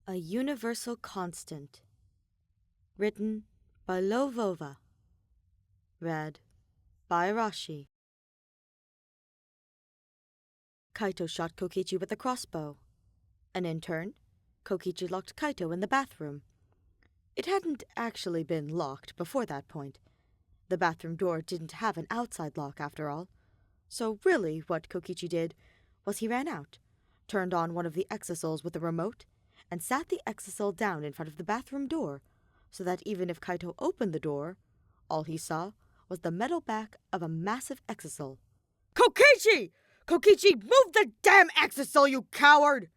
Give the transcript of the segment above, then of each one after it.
A Universal Constant. Written by Lovova. Read by Rashi. Kaito shot Kokichi with a crossbow, and in turn, Kokichi locked Kaito in the bathroom. It hadn't actually been locked before that point. The bathroom door didn't have an outside lock after all. So really what Kokichi did was he ran out, turned on one of the exisals with a remote, and sat the exisal down in front of the bathroom door, so that even if Kaito opened the door, all he saw was the metal back of a massive exisal. "Kokichi! Kokichi, move the damn exisal, you coward!"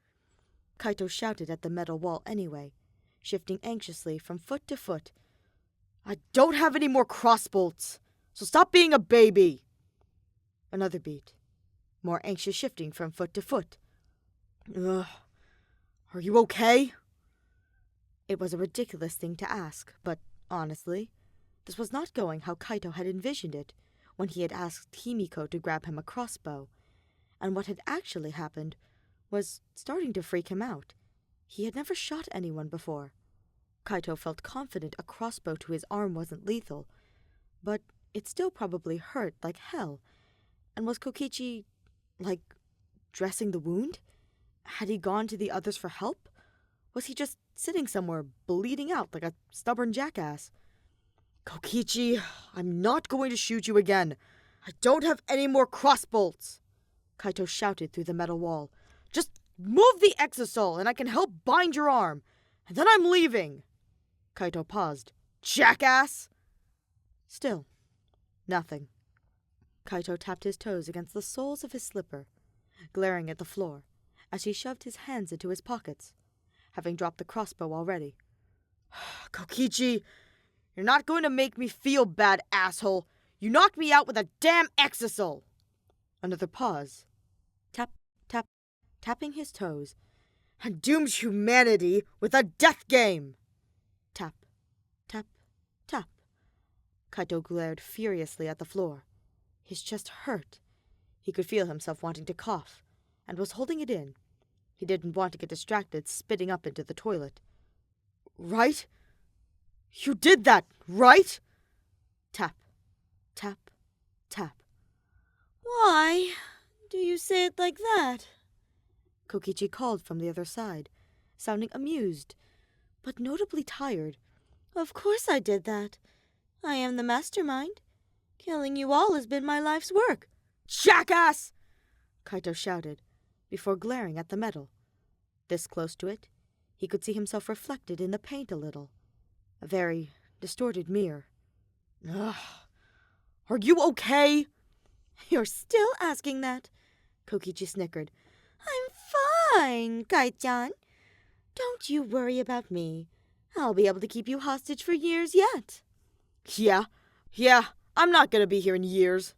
Kaito shouted at the metal wall anyway, shifting anxiously from foot to foot. "I don't have any more crossbolts, so stop being a baby!" Another beat, more anxious shifting from foot to foot. "Ugh. Are you okay?" It was a ridiculous thing to ask, but honestly, this was not going how Kaito had envisioned it when he had asked Himiko to grab him a crossbow, and what had actually happened was starting to freak him out. He had never shot anyone before. Kaito felt confident a crossbow to his arm wasn't lethal, but it still probably hurt like hell. And was Kokichi, dressing the wound? Had he gone to the others for help? Was he just sitting somewhere bleeding out like a stubborn jackass? "Kokichi, I'm not going to shoot you again. I don't have any more crossbolts," Kaito shouted through the metal wall. "Just move the exisal and I can help bind your arm, and then I'm leaving." Kaito paused. "Jackass!" Still, nothing. Kaito tapped his toes against the soles of his slipper, glaring at the floor as he shoved his hands into his pockets, having dropped the crossbow already. "Kokichi, you're not going to make me feel bad, asshole. You knocked me out with a damn exisal." Another pause. Tap, tap, tapping his toes. "And doomed humanity with a death game." Tap, tap, tap. Kaito glared furiously at the floor. His chest hurt. He could feel himself wanting to cough, and was holding it in. He didn't want to get distracted spitting up into the toilet. "Right? You did that, right?" Tap, tap, tap. "Why do you say it like that?" Kokichi called from the other side, sounding amused, but notably tired. "Of course I did that. I am the mastermind. Killing you all has been my life's work." "Jackass!" Kaito shouted, before glaring at the metal. This close to it, he could see himself reflected in the paint a little. A very distorted mirror. "Ugh. Are you okay?" "You're still asking that," Kokichi snickered. "I'm fine, Kai-chan. Don't you worry about me. I'll be able to keep you hostage for years yet." Yeah, I'm not gonna be here in years,"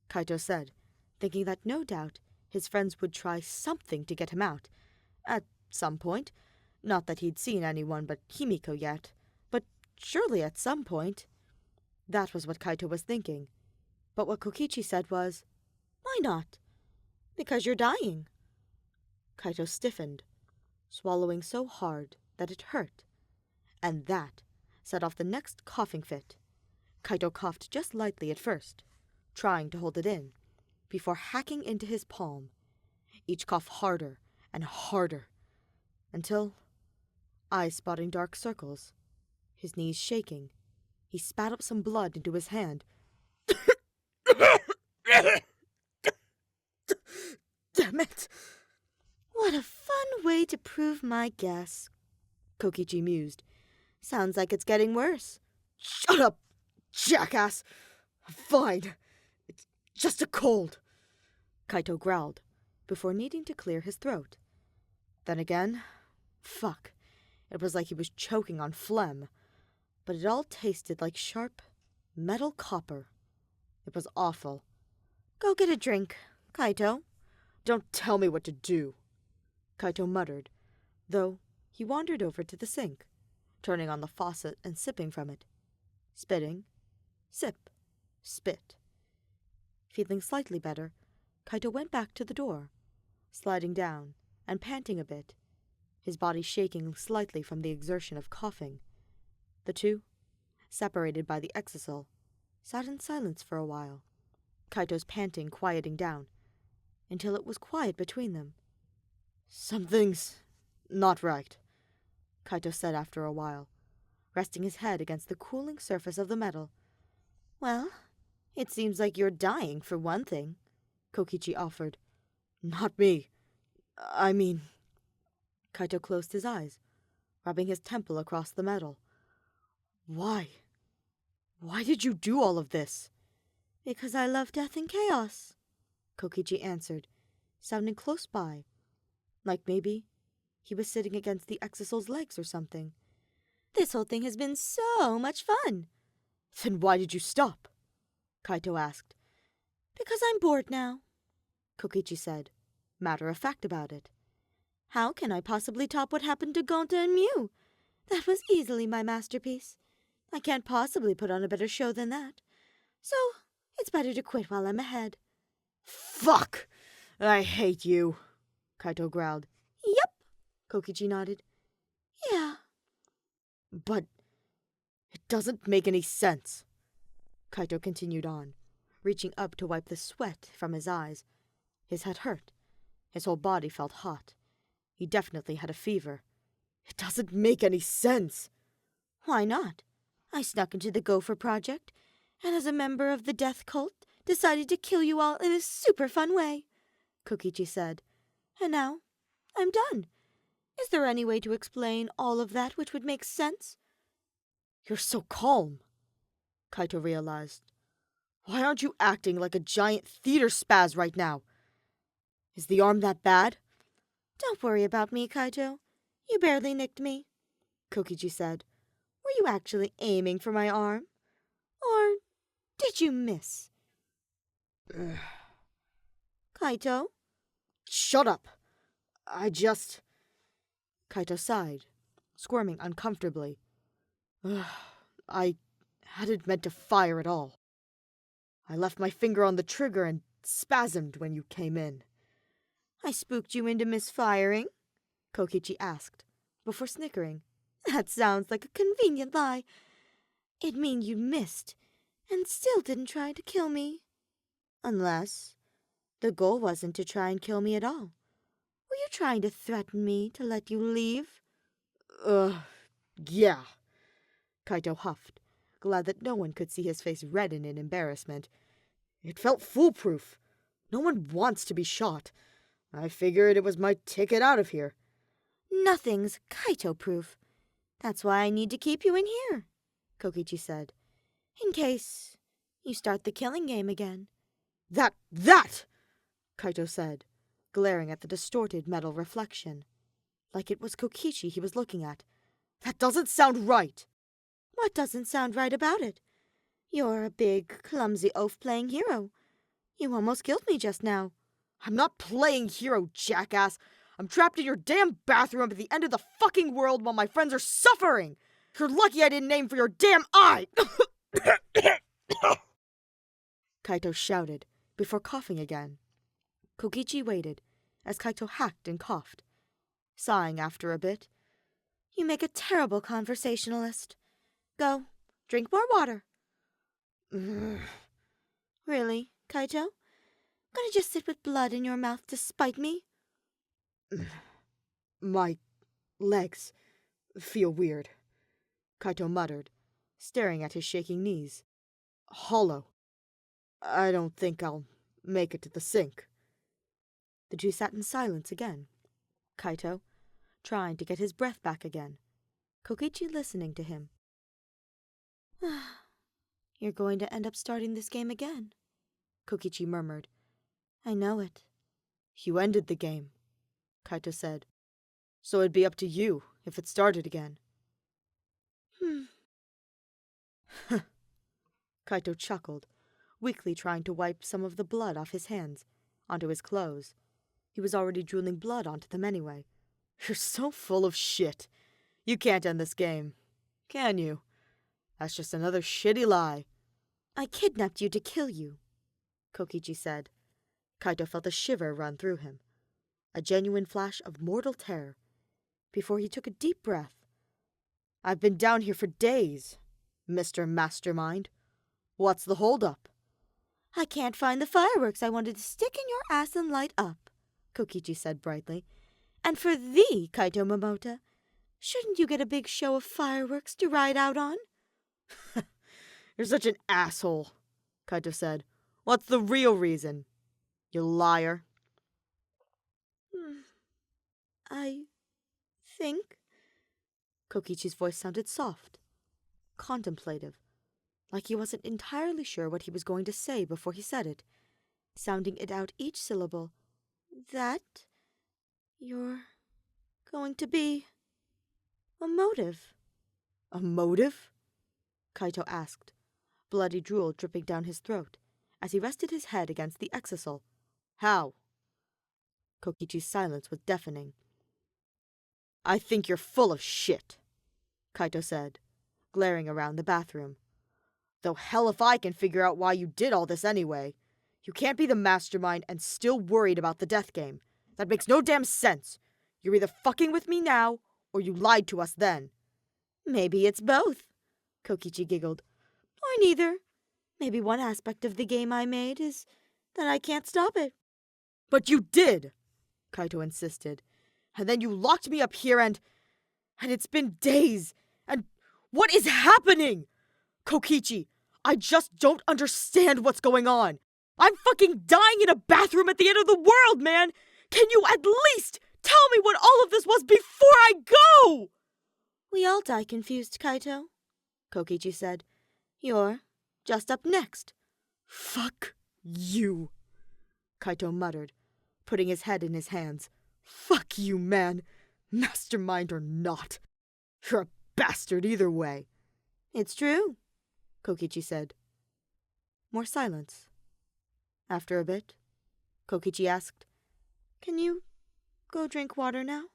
Kaito said, thinking that no doubt his friends would try something to get him out. At some point. Not that he'd seen anyone but Himiko yet, but surely at some point. That was what Kaito was thinking. But what Kokichi said was, "Why not?" "Because you're dying." Kaito stiffened, swallowing so hard that it hurt. And that set off the next coughing fit. Kaito coughed just lightly at first, trying to hold it in, before hacking into his palm. Each cough harder and harder, until, eyes spotting dark circles, his knees shaking, he spat up some blood into his hand. "Damn it! What a fun way to prove my guess," Kokichi mused. "Sounds like it's getting worse." "Shut up, jackass! I'm fine. It's just a cold," Kaito growled, before needing to clear his throat. Then again, fuck, it was like he was choking on phlegm, but it all tasted like sharp metal copper. It was awful. "Go get a drink, Kaito." "Don't tell me what to do," Kaito muttered, though he wandered over to the sink, turning on the faucet and sipping from it. Spitting, sip, spit. Feeling slightly better, Kaito went back to the door, sliding down and panting a bit. his body shaking slightly from the exertion of coughing. The two, separated by the exisal, sat in silence for a while, Kaito's panting quieting down, until it was quiet between them. "Something's not right," Kaito said after a while, resting his head against the cooling surface of the metal. "Well, it seems like you're dying, for one thing," Kokichi offered. "Not me. I mean..." Kaito closed his eyes, rubbing his temple across the metal. "Why? Why did you do all of this?" "Because I love death and chaos," Kokichi answered, sounding close by, like maybe he was sitting against the exisal's legs or something. "This whole thing has been so much fun." "Then why did you stop?" Kaito asked. "Because I'm bored now," Kokichi said, matter of fact about it. "How can I possibly top what happened to Gonta and Mew? That was easily my masterpiece. I can't possibly put on a better show than that. So, it's better to quit while I'm ahead." "Fuck! I hate you," Kaito growled. "Yep," Kokichi nodded. "Yeah." "But it doesn't make any sense," Kaito continued on, reaching up to wipe the sweat from his eyes. His head hurt. His whole body felt hot. He definitely had a fever. "It doesn't make any sense." "Why not? I snuck into the Gopher Project, and as a member of the death cult, decided to kill you all in a super fun way," Kokichi said. "And now, I'm done. Is there any way to explain all of that which would make sense?" "You're so calm," Kaito realized. "Why aren't you acting like a giant theater spaz right now? Is the arm that bad?" "Don't worry about me, Kaito. You barely nicked me," Kokichi said. "Were you actually aiming for my arm? Or did you miss?" "Kaito?" "Shut up. Kaito sighed, squirming uncomfortably. I hadn't meant to fire at all. I left my finger on the trigger and spasmed when you came in." "I spooked you into misfiring?" Kokichi asked, before snickering. "That sounds like a convenient lie. It'd mean you missed, and still didn't try to kill me. Unless the goal wasn't to try and kill me at all. Were you trying to threaten me to let you leave?" Yeah," Kaito huffed, glad that no one could see his face redden in embarrassment. "It felt foolproof. No one wants to be shot. I figured it was my ticket out of here." "Nothing's Kaito-proof. That's why I need to keep you in here," Kokichi said. "In case you start the killing game again." That! Kaito said, glaring at the distorted metal reflection, like it was Kokichi he was looking at. "That doesn't sound right." "What doesn't sound right about it? You're a big, clumsy oaf-playing hero. You almost killed me just now." "I'm not playing hero, jackass. I'm trapped in your damn bathroom at the end of the fucking world while my friends are suffering. You're lucky I didn't aim for your damn eye." Kaito shouted, before coughing again. Kokichi waited, as Kaito hacked and coughed, sighing after a bit. "You make a terrible conversationalist. Go, drink more water." "Really, Kaito? Gonna just sit with blood in your mouth to spite me?" "My legs feel weird," Kaito muttered, staring at his shaking knees. "Hollow. I don't think I'll make it to the sink." The two sat in silence again. Kaito, trying to get his breath back again. Kokichi listening to him. "You're going to end up starting this game again," Kokichi murmured. "I know it." "You ended the game," Kaito said. "So it'd be up to you if it started again." Kaito chuckled, weakly trying to wipe some of the blood off his hands, onto his clothes. He was already drooling blood onto them anyway. "You're so full of shit. You can't end this game, can you? That's just another shitty lie." "I kidnapped you to kill you," Kokichi said. Kaito felt a shiver run through him, a genuine flash of mortal terror. before he took a deep breath. "I've been down here for days, Mr. Mastermind. What's the holdup?" "I can't find the fireworks I wanted to stick in your ass and light up," Kokichi said brightly. "And for thee, Kaito Momota, shouldn't you get a big show of fireworks to ride out on?" "You're such an asshole," Kaito said. "What's the real reason? You liar." "I think..." Kokichi's voice sounded soft, contemplative, like he wasn't entirely sure what he was going to say before he said it, sounding it out each syllable. "That you're going to be a motive." "A motive?" Kaito asked, bloody drool dripping down his throat, as he rested his head against the exisal. "How?" Kokichi's silence was deafening. "I think you're full of shit," Kaito said, glaring around the bathroom. "Though hell if I can figure out why you did all this anyway. You can't be the mastermind and still worried about the death game. That makes no damn sense. You're either fucking with me now, or you lied to us then." "Maybe it's both," Kokichi giggled. "Or neither. Maybe one aspect of the game I made is that I can't stop it." "But you did," Kaito insisted. "And then you locked me up here and it's been days. And what is happening? Kokichi, I just don't understand what's going on. I'm fucking dying in a bathroom at the end of the world, man! Can you at least tell me what all of this was before I go?" "We all die confused, Kaito," Kokichi said. "You're just up next." "Fuck you," Kaito muttered, putting his head in his hands. "Fuck you, man. Mastermind or not. You're a bastard either way." "It's true," Kokichi said. More silence. After a bit, Kokichi asked, "Can you go drink water now?"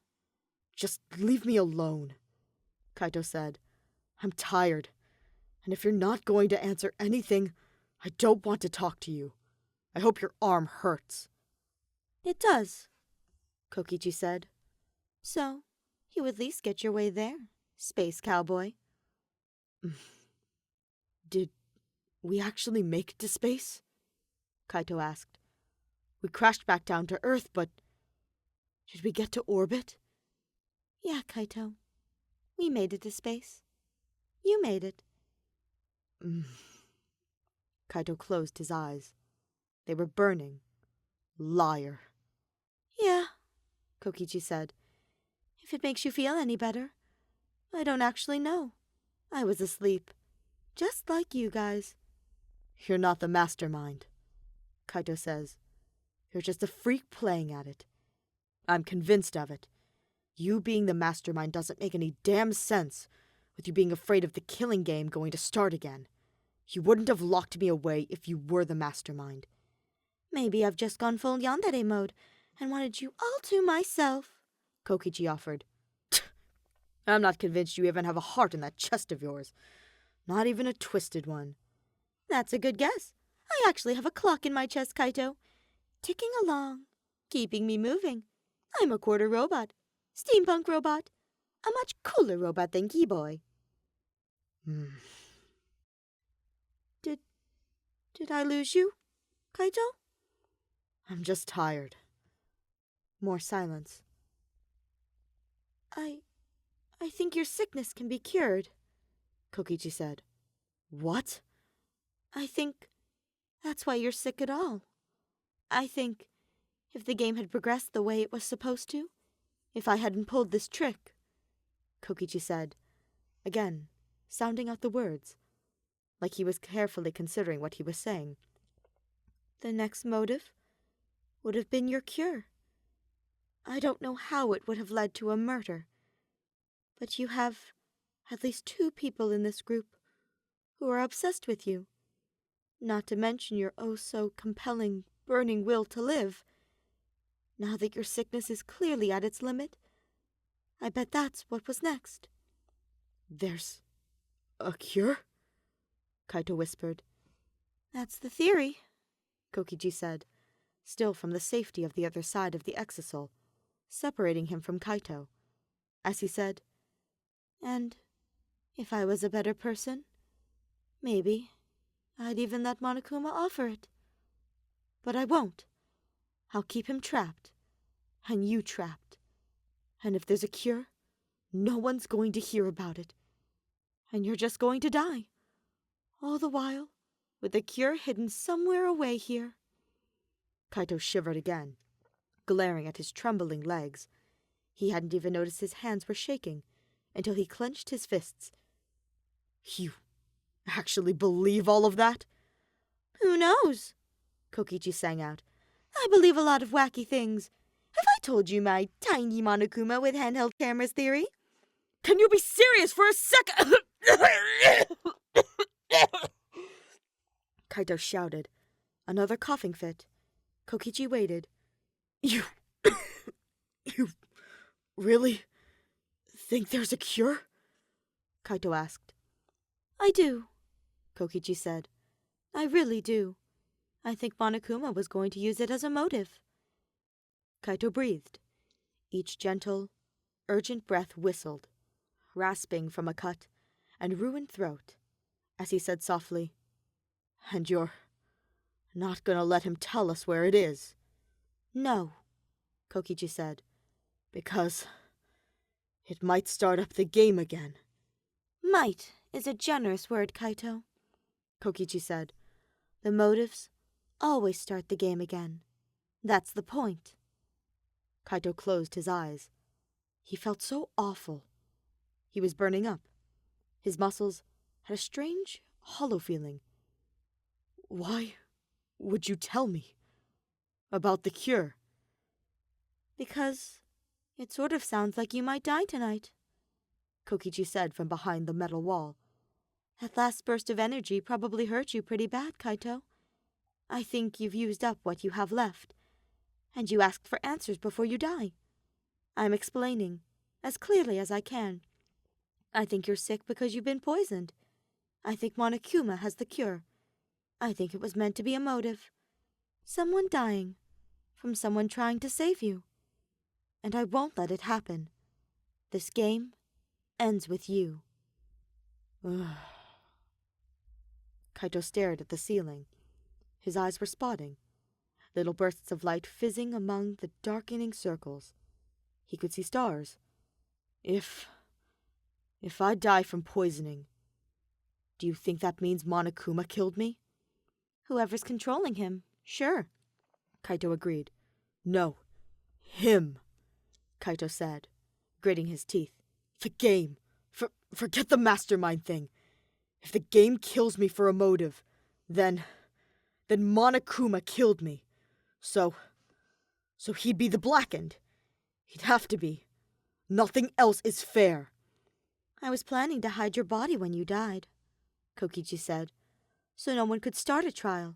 "Just leave me alone," Kaito said. "I'm tired, and if you're not going to answer anything, I don't want to talk to you. I hope your arm hurts." "It does," Kokichi said. "So, you at least get your way there, space cowboy." "Did we actually make it to space?" Kaito asked. "We crashed back down to Earth, but did we get to orbit?" "Yeah, Kaito. We made it to space. You made it." Kaito closed his eyes. They were burning. "Liar." "Yeah," Kokichi said. "If it makes you feel any better, I don't actually know. I was asleep. Just like you guys." "You're not the mastermind," Kaito says. "You're just a freak playing at it. I'm convinced of it. You being the mastermind doesn't make any damn sense, with you being afraid of the killing game going to start again. You wouldn't have locked me away if you were the mastermind." "Maybe I've just gone full yandere mode and wanted you all to myself," Kokichi offered. "I'm not convinced you even have a heart in that chest of yours. Not even a twisted one." "That's a good guess. I actually have a clock in my chest, Kaito. Ticking along, keeping me moving. I'm a quarter robot. Steampunk robot. A much cooler robot than Keyboy." Did I lose you, Kaito?" "I'm just tired." More silence. I think your sickness can be cured," Kokichi said. "What?" "I think that's why you're sick at all. I think if the game had progressed the way it was supposed to, if I hadn't pulled this trick," Kokichi said, again, sounding out the words, like he was carefully considering what he was saying. "the next motive would have been your cure. I don't know how it would have led to a murder, but you have at least 2 people in this group who are obsessed with you, not to mention your oh-so-compelling, burning will to live. Now that your sickness is clearly at its limit, I bet that's what was next." "There's a cure?" Kaito whispered. "That's the theory," Kokichi said, still from the safety of the other side of the exisal, separating him from Kaito, as he said. And if I was a better person, maybe I'd even let Monokuma offer it. But I won't. I'll keep him trapped, and you trapped. And if there's a cure, no one's going to hear about it. And you're just going to die. All the while, with the cure hidden somewhere away here. Kaito shivered again, glaring at his trembling legs. He hadn't even noticed his hands were shaking until he clenched his fists. You actually believe all of that? Who knows? Kokichi sang out. I believe a lot of wacky things. Have I told you my tiny Monokuma with handheld cameras theory? Can you be serious for a second? Kaito shouted. Another coughing fit. Kokichi waited. You really think there's a cure? Kaito asked. I do, Kokichi said. I really do. I think Monokuma was going to use it as a motive. Kaito breathed. Each gentle, urgent breath whistled, rasping from a cut and ruined throat, as he said softly, And you're not gonna let him tell us where it is? No, Kokichi said. Because it might start up the game again. Might is a generous word, Kaito, Kokichi said. The motives always start the game again. That's the point. Kaito closed his eyes. He felt so awful. He was burning up. His muscles had a strange, hollow feeling. Why would you tell me about the cure? Because it sort of sounds like you might die tonight, Kokichi said from behind the metal wall. That last burst of energy probably hurt you pretty bad, Kaito. I think you've used up what you have left, and you asked for answers before you die. I'm explaining, as clearly as I can. I think you're sick because you've been poisoned. I think Monokuma has the cure. I think it was meant to be a motive. Someone dying, from someone trying to save you. And I won't let it happen. This game ends with you. Kaito stared at the ceiling. His eyes were spotting, little bursts of light fizzing among the darkening circles. He could see stars. If I die from poisoning, do you think that means Monokuma killed me? Whoever's controlling him, sure, Kaito agreed. No, him, Kaito said, gritting his teeth. The game. Forget the mastermind thing. If the game kills me for a motive, then Monokuma killed me. So he'd be the Blackened. He'd have to be. Nothing else is fair. I was planning to hide your body when you died, Kokichi said, so no one could start a trial.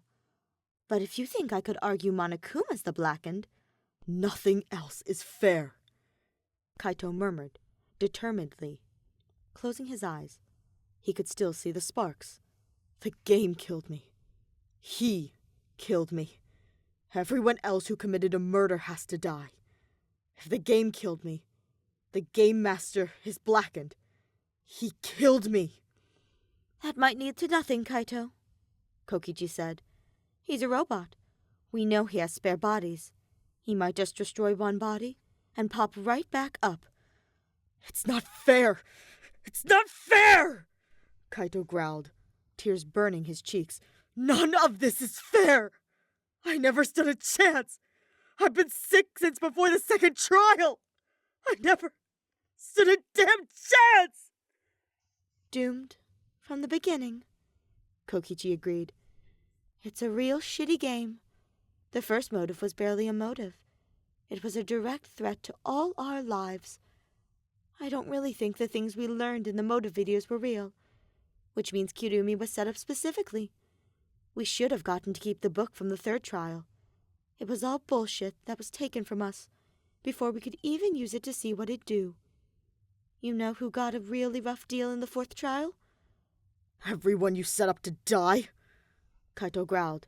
But if you think I could argue Monokuma's the Blackened, nothing else is fair, Kaito murmured, determinedly. Closing his eyes, he could still see the sparks. The game killed me. He killed me. Everyone else who committed a murder has to die. If the game killed me, the game master is Blackened. He killed me. That might lead to nothing, Kaito, Kokichi said. He's a robot. We know he has spare bodies. He might just destroy one body and pop right back up. It's not fair! It's not fair! Kaito growled, tears burning his cheeks. None of this is fair! I never stood a chance! I've been sick since before the second trial! I never stood a damn chance! Doomed from the beginning, Kokichi agreed. It's a real shitty game. The first motive was barely a motive. It was a direct threat to all our lives. I don't really think the things we learned in the motive videos were real, which means Kirumi was set up specifically. We should have gotten to keep the book from the third trial. It was all bullshit that was taken from us before we could even use it to see what it'd do. You know who got a really rough deal in the fourth trial? Everyone you set up to die? Kaito growled.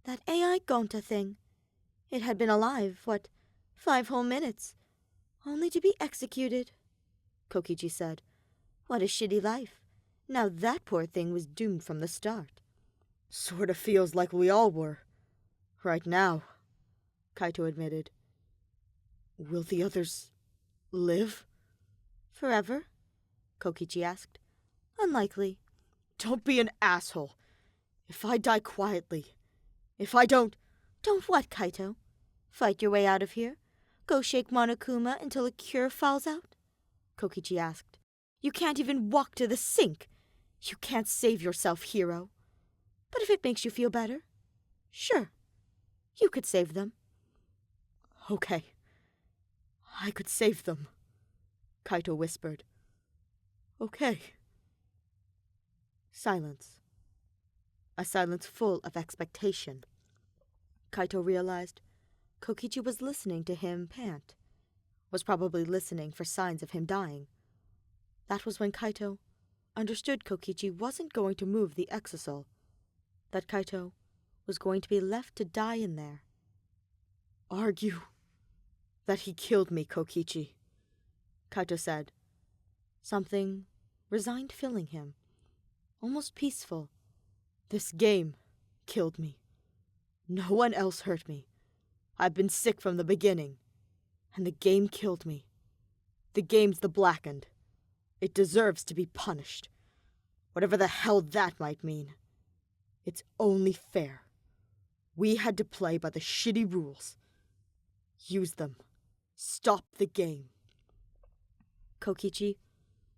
That AI Gonta thing. It had been alive, 5 whole minutes, only to be executed Kokichi said. What a shitty life. Now that poor thing was doomed from the start. Sort of feels like we all were. Right now, Kaito admitted. Will the others live? Forever? Kokichi asked. Unlikely. Don't be an asshole. If I die quietly, if I don't... Don't what, Kaito? Fight your way out of here? Go shake Monokuma until a cure falls out? Kokichi asked. You can't even walk to the sink. You can't save yourself, hero. But if it makes you feel better, sure, you could save them. Okay. I could save them, Kaito whispered. Okay. Silence. A silence full of expectation. Kaito realized Kokichi was listening to him pant, was probably listening for signs of him dying. That was when Kaito understood Kokichi wasn't going to move the exisal, that Kaito was going to be left to die in there. Argue that he killed me, Kokichi, Kaito said. Something resigned filling him, almost peaceful. This game killed me. No one else hurt me. I've been sick from the beginning, and the game killed me. The game's the blackened. It deserves to be punished. Whatever the hell that might mean. It's only fair. We had to play by the shitty rules. Use them. Stop the game. Kokichi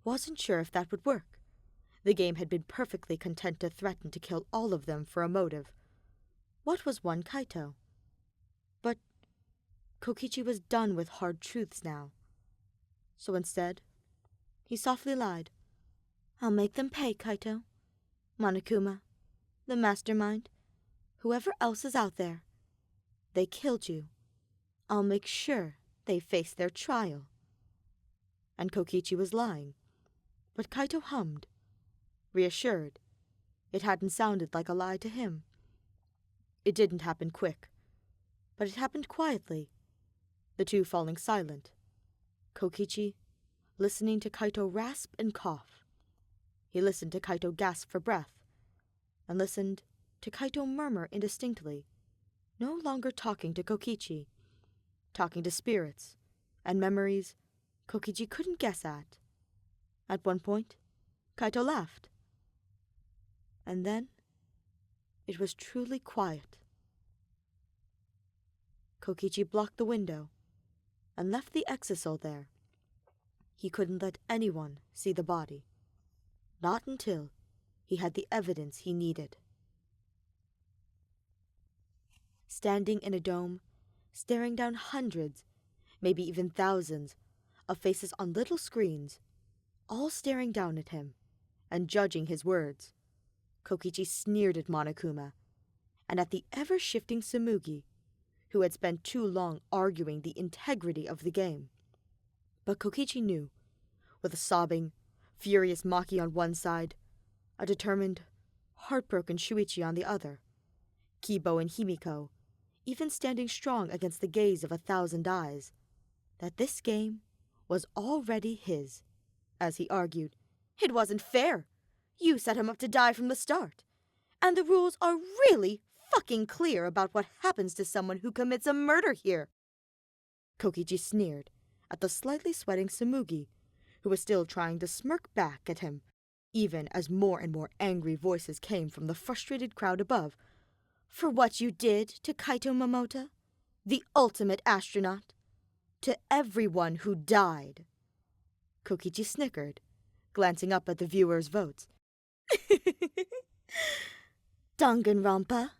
wasn't sure if that would work. The game had been perfectly content to threaten to kill all of them for a motive. What was one Kaito? But Kokichi was done with hard truths now. So instead, he softly lied. I'll make them pay, Kaito. Monokuma, the mastermind, whoever else is out there. They killed you. I'll make sure they face their trial. And Kokichi was lying. But Kaito hummed, reassured. It hadn't sounded like a lie to him. It didn't happen quick, but it happened quietly, the two falling silent. Kokichi listening to Kaito rasp and cough. He listened to Kaito gasp for breath, and listened to Kaito murmur indistinctly, no longer talking to Kokichi, talking to spirits and memories Kokichi couldn't guess at. At one point, Kaito laughed. And then, it was truly quiet. Kokichi blocked the window and left the exisal there. He couldn't let anyone see the body. Not until he had the evidence he needed. Standing in a dome, staring down hundreds, maybe even thousands, of faces on little screens, all staring down at him and judging his words, Kokichi sneered at Monokuma and at the ever-shifting Tsumugi, who had spent too long arguing the integrity of the game. But Kokichi knew, with a sobbing, furious Maki on one side, a determined, heartbroken Shuichi on the other, Kibo and Himiko even standing strong against the gaze of 1,000 eyes, that this game was already his. As he argued, it wasn't fair. You set him up to die from the start. And the rules are really fucking clear about what happens to someone who commits a murder here. Kokichi sneered at the slightly sweating Tsumugi, who was still trying to smirk back at him, even as more and more angry voices came from the frustrated crowd above. For what you did to Kaito Momota, the ultimate astronaut, to everyone who died. Kokichi snickered, glancing up at the viewers' votes. Danganronpa,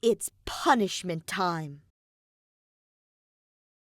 it's punishment time.